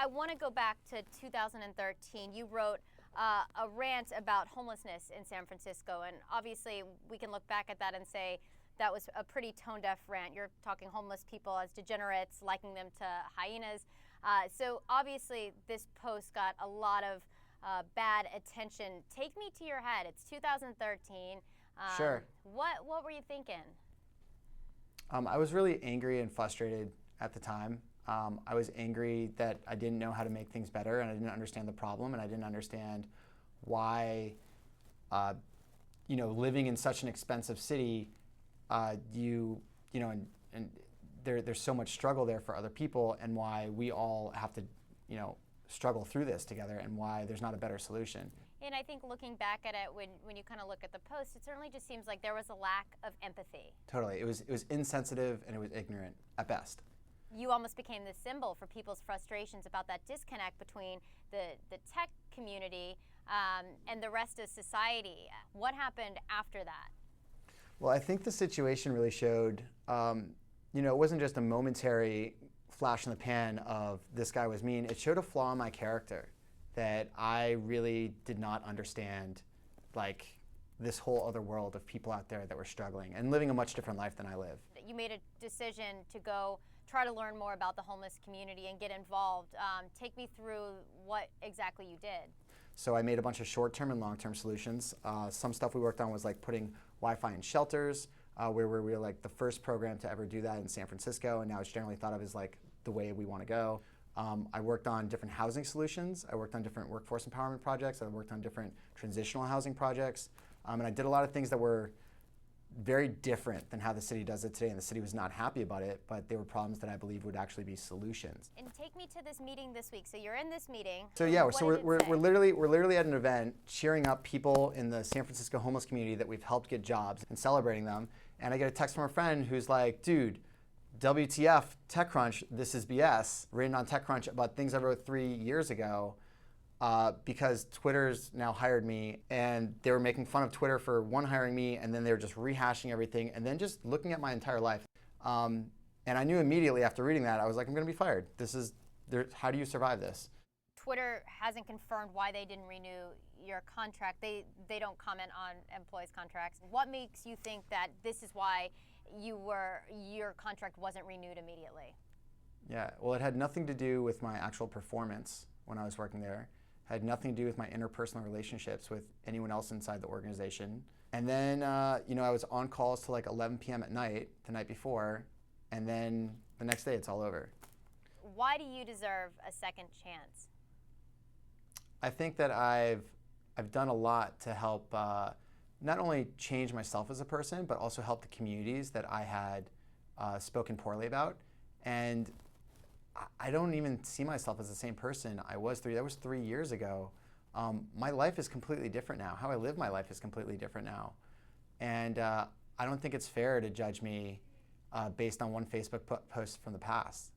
I want to go back to 2013. You wrote a rant about homelessness in San Francisco, and obviously we can look back at that and say that was a pretty tone-deaf rant. You're talking homeless people as degenerates, likening them to hyenas. So obviously this post got a lot of bad attention. Take me to your head. It's 2013. Sure. What were you thinking? I was really angry and frustrated at the time. I was angry that I didn't know how to make things better, and I didn't understand the problem, and I didn't understand why, living in such an expensive city, and there's so much struggle there for other people, and why we all have to, struggle through this together, and why there's not a better solution. And I think looking back at it, when you kind of look at the post, it certainly just seems like there was a lack of empathy. Totally, it was insensitive and it was ignorant at best. You almost became the symbol for people's frustrations about that disconnect between the tech community and the rest of society. What happened after that? Well, I think the situation really showed, it wasn't just a momentary flash in the pan of this guy was mean. It showed a flaw in my character that I really did not understand, like this whole other world of people out there that were struggling and living a much different life than I live. You made a decision to go try to learn more about the homeless community and get involved. Take me through what exactly you did. So I made a bunch of short-term and long-term solutions. Some stuff we worked on was like putting Wi-Fi in shelters, where we were like the first program to ever do that in San Francisco, and now it's generally thought of as like the way we want to go. I worked on different housing solutions. I worked on different workforce empowerment projects. I worked on different transitional housing projects. And I did a lot of things that were very different than how the city does it today, and the city was not happy about it, but they were problems that I believe would actually be solutions. And take me to this meeting this week. So you're in this meeting. So yeah, we're literally at an event cheering up people in the San Francisco homeless community that we've helped get jobs and celebrating them. And I get a text from a friend who's like, dude, WTF, TechCrunch, this is BS, written on TechCrunch about things I wrote 3 years ago. Because Twitter's now hired me, and they were making fun of Twitter for hiring me, and then they were just rehashing everything, and then just looking at my entire life. And I knew immediately after reading that, I was like, I'm going to be fired. How do you survive this? Twitter hasn't confirmed why they didn't renew your contract. They don't comment on employees' contracts. What makes you think that this is why your contract wasn't renewed immediately? Yeah, well, it had nothing to do with my actual performance when I was working there. Had nothing to do with my interpersonal relationships with anyone else inside the organization. And then, I was on calls till like 11 p.m. at night the night before, and then the next day it's all over. Why do you deserve a second chance? I think that I've done a lot to help not only change myself as a person, but also help the communities that I had spoken poorly about. And I don't even see myself as the same person I was that was 3 years ago. My life is completely different now. How I live my life is completely different now. And I don't think it's fair to judge me based on one Facebook post from the past.